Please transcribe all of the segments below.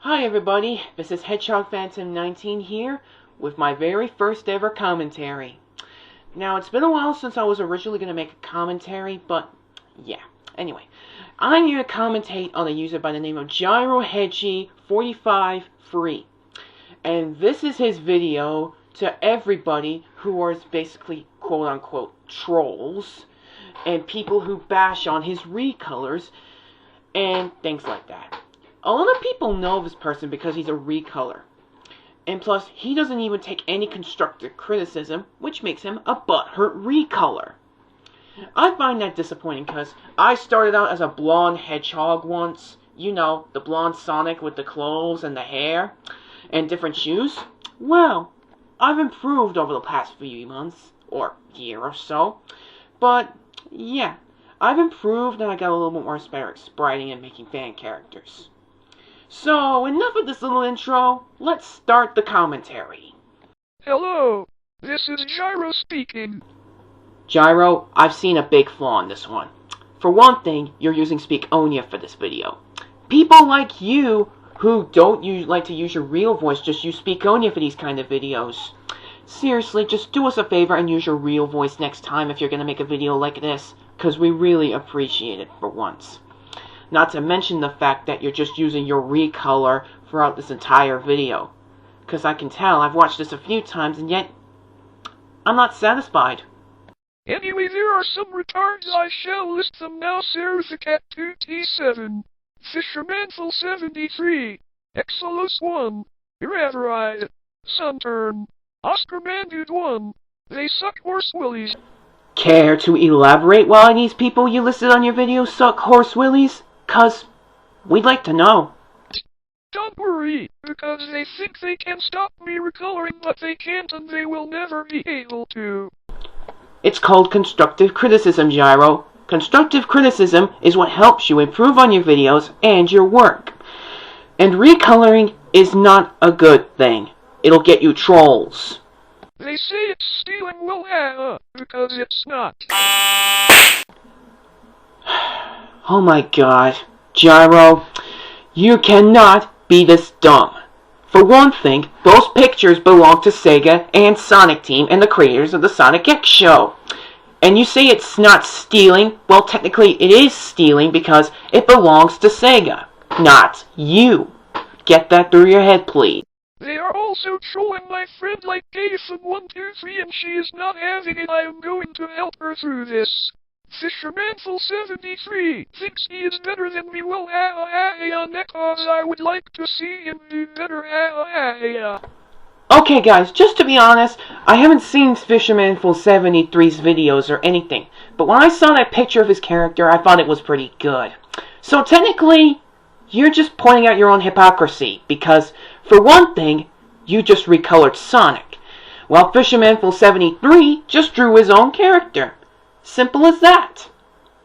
Hi everybody, this is HedgehogPhantom19 here with my very first ever commentary. Now, it's been a while since I was originally going to make a commentary, but yeah. Anyway, I'm here to commentate on a user by the name of Gyro 45 free. And this is his video to everybody who are basically quote-unquote trolls and people who bash on his recolors and things like that. A lot of people know this person because he's a recolor. And plus, he doesn't even take any constructive criticism, which makes him a butthurt recolor. I find that disappointing because I started out as a blonde hedgehog once. You know, the blonde Sonic with the clothes and the hair and different shoes. Well, I've improved over the past few months, or year or so. But, yeah, I've improved and I got a little bit more spriting and making fan characters. So, enough of this little intro, let's start the commentary. Hello, this is Gyro speaking. Gyro, I've seen a big flaw in this one. For one thing, you're using Speakonia for this video. People like you, who don't like to use your real voice, just use Speakonia for these kind of videos. Seriously, just do us a favor and use your real voice next time if you're going to make a video like this, because we really appreciate it for once. Not to mention the fact that you're just using your recolor throughout this entire video. Because I can tell, I've watched this a few times and yet, I'm not satisfied. Anyway, there are some retards. I shall list them now. Cat 2T7, Fishermanful73, Exolus 1, Irreveride, Sunturn, Oscarman Dude 1, They Suck Horse Willies. Care to elaborate why these people you listed on your video suck horse willies? 'Cause we'd like to know. Don't worry, because they think they can stop me recoloring, but they can't and they will never be able to. It's called constructive criticism, Gyro. Constructive criticism is what helps you improve on your videos and your work. And recoloring is not a good thing. It'll get you trolls. They say it's stealing, well, because it's not. Oh my god. Gyro, you cannot be this dumb. For one thing, those pictures belong to Sega and Sonic Team and the creators of the Sonic X show. And you say it's not stealing? Well, technically it is stealing because it belongs to Sega, not you. Get that through your head, please. They are also trolling my friend like Jason123 and she is not having it. I am going to help her through this. Fishermanful73 thinks he is better than me. Well, because I would like to see him do better. Okay guys, just to be honest, I haven't seen Fishermanful73's videos or anything, but when I saw that picture of his character, I thought it was pretty good. So technically, you're just pointing out your own hypocrisy, because for one thing, you just recolored Sonic, while Fishermanful73 just drew his own character. Simple as that.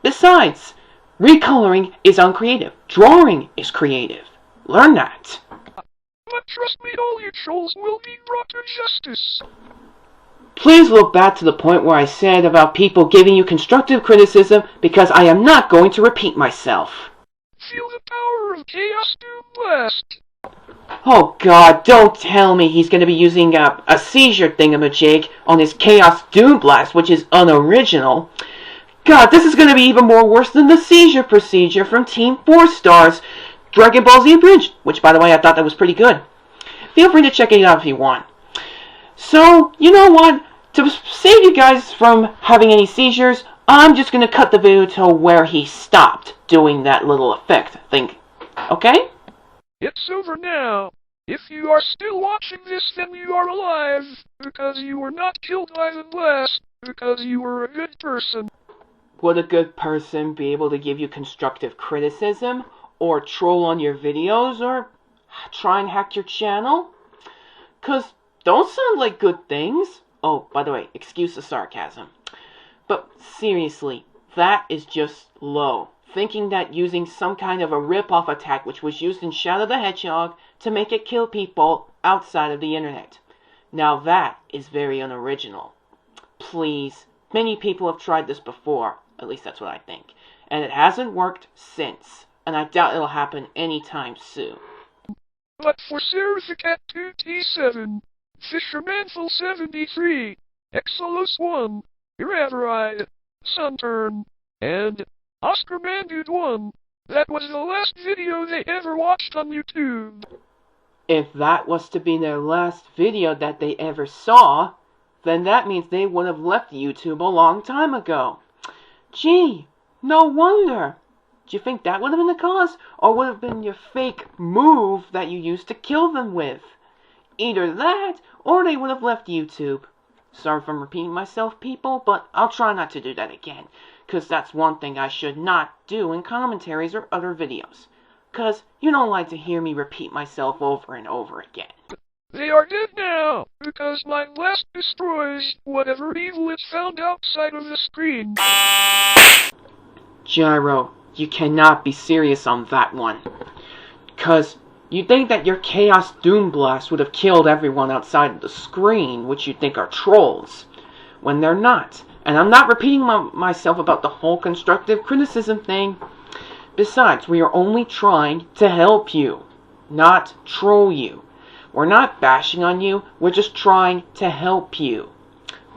Besides, recoloring is uncreative. Drawing is creative. Learn that. But trust me, all you trolls will be brought to justice. Please look back to the point where I said about people giving you constructive criticism, because I am not going to repeat myself. Feel the power of Chaos Doom Blast. Oh god, don't tell me he's going to be using a seizure thingamajig on his Chaos Doom Blast, which is unoriginal. God, this is going to be even more worse than the seizure procedure from Team 4 Star's Dragon Ball Z Abridged, which, by the way, I thought that was pretty good. Feel free to check it out if you want. So, you know what? To save you guys from having any seizures, I'm just going to cut the video to where he stopped doing that little effect thing. Okay? It's over now. If you are still watching this, then you are alive, because you were not killed by the blast, because you were a good person. Would a good person be able to give you constructive criticism, or troll on your videos, or try and hack your channel? 'Cause those sound like good things. Oh, by the way, excuse the sarcasm. But seriously, that is just low. Thinking that using some kind of a rip-off attack which was used in Shadow the Hedgehog to make it kill people outside of the internet. Now that is very unoriginal. Please, many people have tried this before, at least that's what I think, and it hasn't worked since, and I doubt it'll happen anytime soon. but for Seraphicat2T7, Fishermanful73, Exolus1, Iravaride, Sunturn, and OscarMandude1, that was the last video they ever watched on YouTube. If that was to be their last video that they ever saw, then that means they would have left YouTube a long time ago. Gee, no wonder. Do you think that would have been the cause, or would have been your fake move that you used to kill them with? Either that, or they would have left YouTube. Sorry if I'm repeating myself, people, but I'll try not to do that again, because that's one thing I should not do in commentaries or other videos. Because you don't like to hear me repeat myself over and over again. They are dead now, because my blast destroys whatever evil is found outside of the screen. Gyro, you cannot be serious on that one. Because you think that your Chaos Doom Blast would have killed everyone outside of the screen, which you think are trolls, when they're not. And I'm not repeating myself about the whole constructive criticism thing. Besides, we are only trying to help you, not troll you. We're not bashing on you, we're just trying to help you.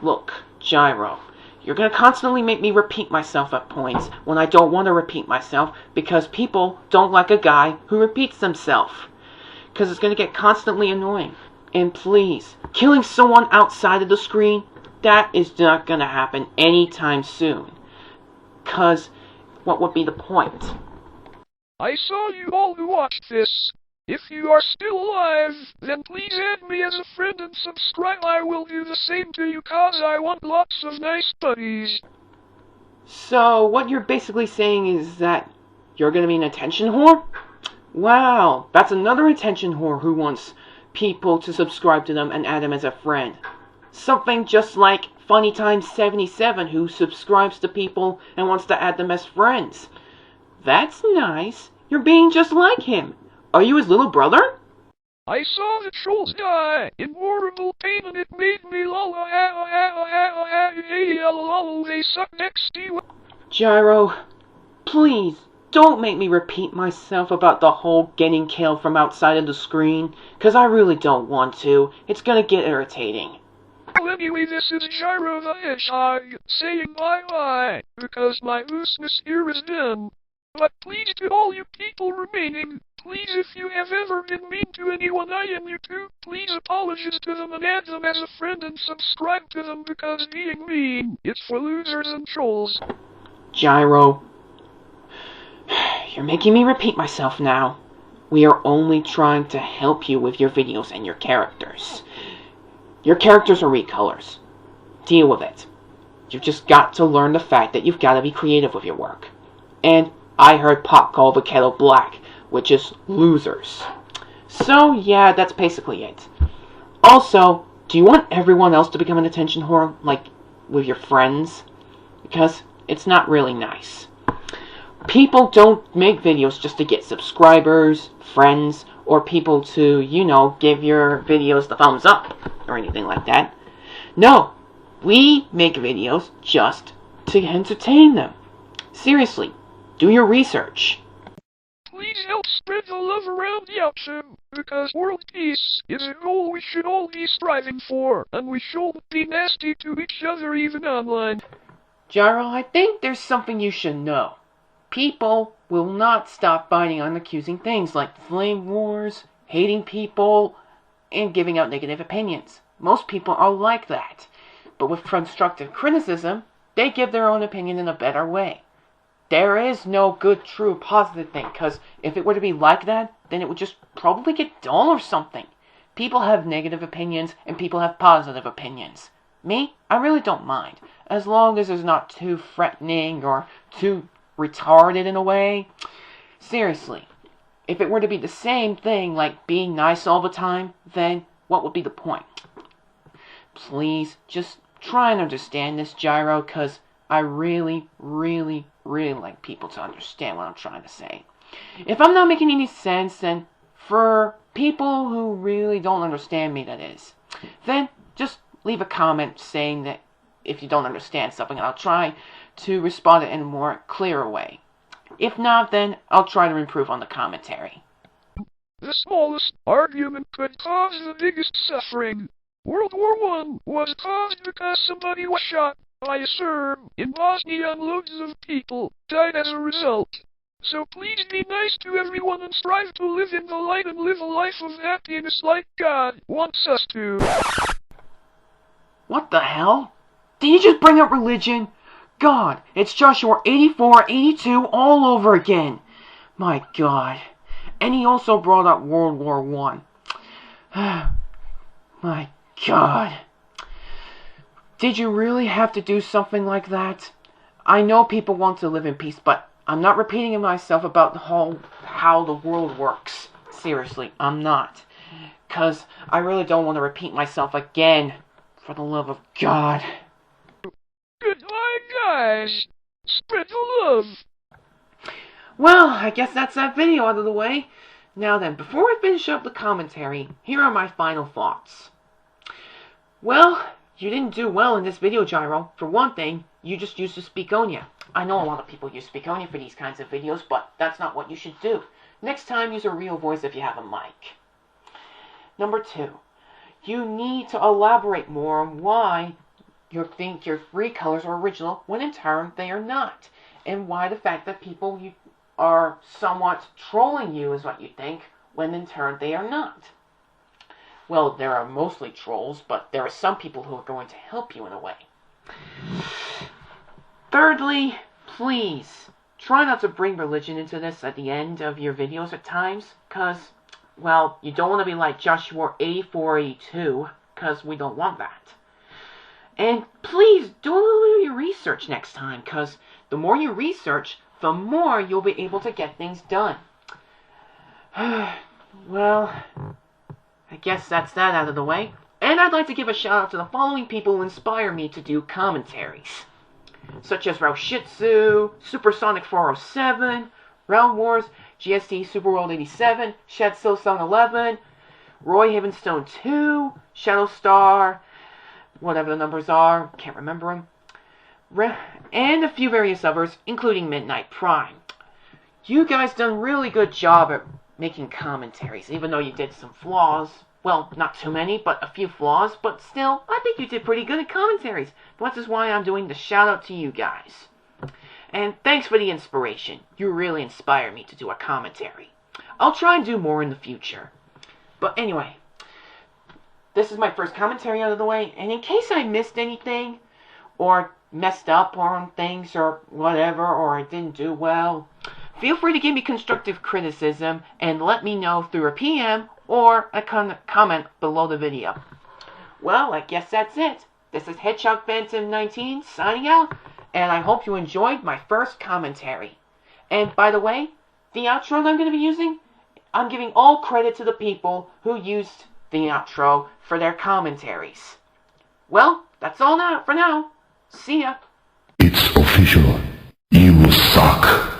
Look, Gyro, you're going to constantly make me repeat myself at points when I don't want to repeat myself because people don't like a guy who repeats himself. Because it's going to get constantly annoying. And please, killing someone outside of the screen, that is not going to happen anytime soon. Because what would be the point? I saw you all who watched this. If you are still alive, then please add me as a friend and subscribe. I will do the same to you cause I want lots of nice buddies. So, what you're basically saying is that you're going to be an attention whore? Wow, that's another attention whore who wants people to subscribe to them and add them as a friend. Something just like FunnyTime77 who subscribes to people and wants to add them as friends. That's nice. You're being just like him. Are you his little brother? I saw the trolls die in horrible pain and it made me they suck next to you. Gyro, please, don't make me repeat myself about the whole getting killed from outside of the screen, because I really don't want to. It's gonna get irritating. Well, anyway, this is Gyro the Hedgehog saying bye-bye, because my looseness here is done. But please to all you people remaining, please if you have ever been mean to anyone I am YouTube, please apologize to them and add them as a friend and subscribe to them because being mean, it's for losers and trolls. Gyro, you're making me repeat myself now. We are only trying to help you with your videos and your characters. Your characters are recolors. Deal with it. You've just got to learn the fact that you've got to be creative with your work. And I heard Pop call the kettle black, which is losers. So yeah, that's basically it. Also, do you want everyone else to become an attention whore, like with your friends? Because it's not really nice. People don't make videos just to get subscribers, friends, or people to, you know, give your videos the thumbs up, or anything like that. No, we make videos just to entertain them. Seriously, do your research. Please help spread the love around the outside, because world peace is a goal we should all be striving for, and we shouldn't be nasty to each other even online. Gyro, I think there's something you should know. People will not stop biting on accusing things like flame wars, hating people, and giving out negative opinions. Most people are like that. But with constructive criticism, they give their own opinion in a better way. There is no good, true, positive thing, because if it were to be like that, then it would just probably get dull or something. People have negative opinions, and people have positive opinions. Me, I really don't mind, as long as it's not too threatening or too retarded in a way. Seriously, if it were to be the same thing, like being nice all the time, then what would be the point? Please, just try and understand this, Gyro, because I really, really, really like people to understand what I'm trying to say. If I'm not making any sense, then for people who really don't understand me, that is, then just leave a comment saying that if you don't understand something, I'll try to respond in a more clearer way. If not, then I'll try to improve on the commentary. The smallest argument could cause the biggest suffering. World War I was caused because somebody was shot by a Serb in Bosnia and loads of people died as a result. So please be nice to everyone and strive to live in the light and live a life of happiness like God wants us to. What the hell? Did you just bring up religion? God, it's Joshua 84:82 all over again. My God. And he also brought up World War I. My God. Did you really have to do something like that? I know people want to live in peace, but I'm not repeating myself about how the world works. Seriously, I'm not. Because I really don't want to repeat myself again. For the love of God. Goodbye, guys. Spread the love. Well, I guess that's that video out of the way. Now then, before I finish up the commentary, here are my final thoughts. Well, you didn't do well in this video, Gyro. For one thing, you just used the Speakonia. I know a lot of people use Speakonia for these kinds of videos, but that's not what you should do. Next time, use a real voice if you have a mic. Number 2. You need to elaborate more on why you think your recolors are original when in turn they are not. And why the fact that people are somewhat trolling you is what you think, when in turn they are not. Well, there are mostly trolls, but there are some people who are going to help you in a way. Thirdly, please, try not to bring religion into this at the end of your videos at times, because, well, you don't want to be like Joshua 84:82, because we don't want that. And please, do a little bit of your research next time, because the more you research, the more you'll be able to get things done. Well, I guess that's that out of the way. And I'd like to give a shout out to the following people who inspire me to do commentaries. Such as Raushitsu, Supersonic 407, Realmwarss, GST Superworld 87, Shadsil Song 11, Roy Havenstone 2, Shadowstar, whatever the numbers are, can't remember them, and a few various others, including Midnight Prime. You guys done a really good job at making commentaries, even though you did some flaws. Well, not too many, but a few flaws, but still, I think you did pretty good at commentaries. Which is why I'm doing the shout out to you guys. And thanks for the inspiration. You really inspire me to do a commentary. I'll try and do more in the future. But anyway, this is my first commentary out of the way, and in case I missed anything, or messed up on things, or whatever, or I didn't do well, feel free to give me constructive criticism, and let me know through a PM, or a comment below the video. Well, I guess that's it. This is HedgehogPhantom19 signing out, and I hope you enjoyed my first commentary. And by the way, the outro that I'm going to be using, I'm giving all credit to the people who used the outro for their commentaries. Well, that's all now for now. See ya. It's official. You suck.